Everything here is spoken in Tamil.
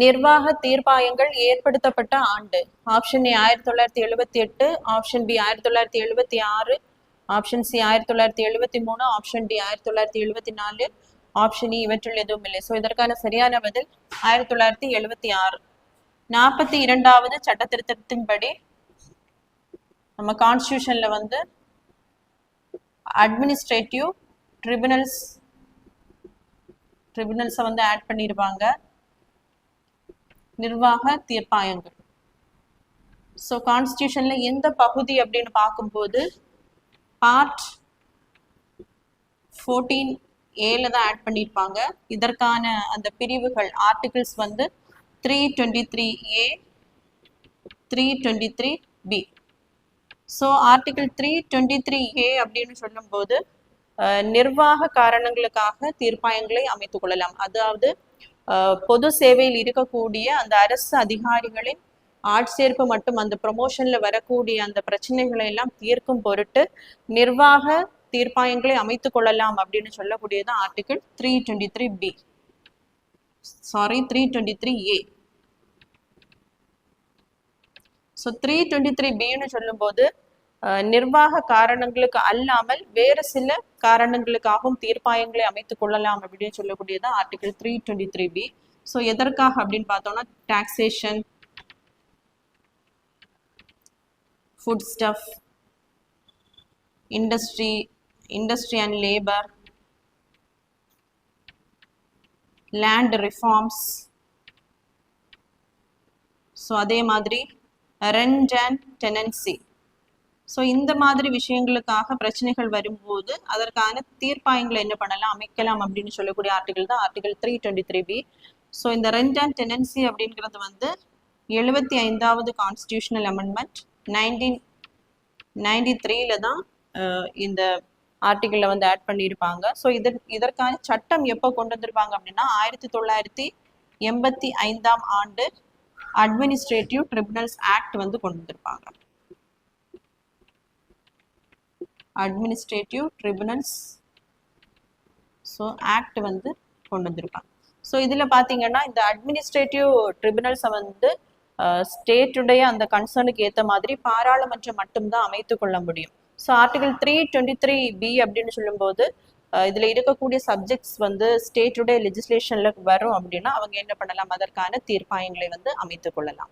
நிர்வாக தீர்ப்பாயங்கள் ஏற்படுத்தப்பட்ட ஆண்டு. Option A 1978, option B 1976, option C 1973, option D 1974, option E இவற்றில் எதுவும் இல்லை. ஸோ இதற்கான சரியான பதில் 1976. 42வது சட்ட திருத்தத்தின்படி நம்ம கான்ஸ்டியூஷன்ல வந்து அட்மினிஸ்ட்ரேட்டிவ் ட்ரிபியூனல்ஸை வந்து ஆட் பண்ணியிருப்பாங்க, நிர்வாக தீர்ப்பாயங்கள். ஸோ கான்ஸ்டியூஷன்ல எந்த பகுதி அப்படின்னு பார்க்கும்போது பார்ட் 14A தான் ஆட் பண்ணியிருப்பாங்க. இதற்கான அந்த பிரிவுகள் ஆர்டிகிள்ஸ் வந்து 323A, 323B. So article 323A அப்படின்னு சொல்லும்போது நிர்வாக காரணங்களுக்காக தீர்ப்பாயங்களை அமைத்துக் கொள்ளலாம். அதாவது பொது சேவையில் இருக்கக்கூடிய அந்த அரசு அதிகாரிகளின் ஆட்சேர்ப்பு மற்றும் அந்த ப்ரொமோஷன்ல வரக்கூடிய அந்த பிரச்சனைகளை எல்லாம் தீர்க்கும் பொருட்டு நிர்வாக தீர்ப்பாயங்களை அமைத்துக் கொள்ளலாம் அப்படின்னு சொல்லக்கூடியது ஆர்டிகிள் 323B. 323A. ஸோ 323Bன்னு சொல்லும்போது நிர்வாக காரணங்களுக்கு அல்லாமல் வேறு சில காரணங்களுக்காகவும் தீர்ப்பாயங்களை அமைத்துக் கொள்ளலாம் அப்படின்னு சொல்லக்கூடியது ஆர்டிகிள் 323B. ஸோ எதற்காக அப்படின்னு பார்த்தோம்னா taxation, food stuff, industry and labour, land reforms, so அதே மாதிரி ரெண்ட் அண்ட் டெனன்சி. ஸோ இந்த மாதிரி விஷயங்களுக்காக பிரச்சனைகள் வரும்போது அதற்கான தீர்ப்பாயங்களை என்ன பண்ணலாம், அமைக்கலாம் அப்படின்னு சொல்லக்கூடிய ஆர்டிகிள் தான் ஆர்டிகிள் 323B. ஸோ இந்த ரெண்ட் அண்ட் டெனன்சி அப்படிங்கிறது வந்து 75வது கான்ஸ்டியூஷனல் அமெண்ட்மெண்ட் 1993 தான் இந்த ஆர்டிகிளில் வந்து ஆட் பண்ணியிருப்பாங்க. ஸோ இதற்கான சட்டம் எப்போ கொண்டு வந்திருப்பாங்க அப்படின்னா 1985ஆம் ஆண்டு அட்மினிஸ்ட்ரேட்டிவ் ட்ரிபியூனல்ஸ் ஆக்ட் வந்து கொண்டு வந்திருப்பாங்க. அட்மினிஸ்ட்ரேட்டிவ் ட்ரிபியூனல்ஸ் ஆக்ட் வந்து கொண்டு வந்திருப்பாங்க. ஸோ இதில் பார்த்தீங்கன்னா இந்த அட்மினிஸ்ட்ரேட்டிவ் ட்ரிபியூனல்ஸை வந்து ஸ்டேட்டுடைய அந்த கன்சர்னுக்கு ஏற்ற மாதிரி பாராளுமன்றம் மட்டும்தான் அமைத்து கொள்ள முடியும். ஸோ ஆர்டிகிள் 323B அப்படின்னு சொல்லும்போது இதில் இருக்கக்கூடிய சப்ஜெக்ட்ஸ் வந்து ஸ்டேட்டுடைய லெஜிஸ்லேஷனில் வரும் அப்படின்னா அவங்க என்ன பண்ணலாம், அதற்கான தீர்ப்பாயங்களை வந்து அமைத்து கொள்ளலாம்.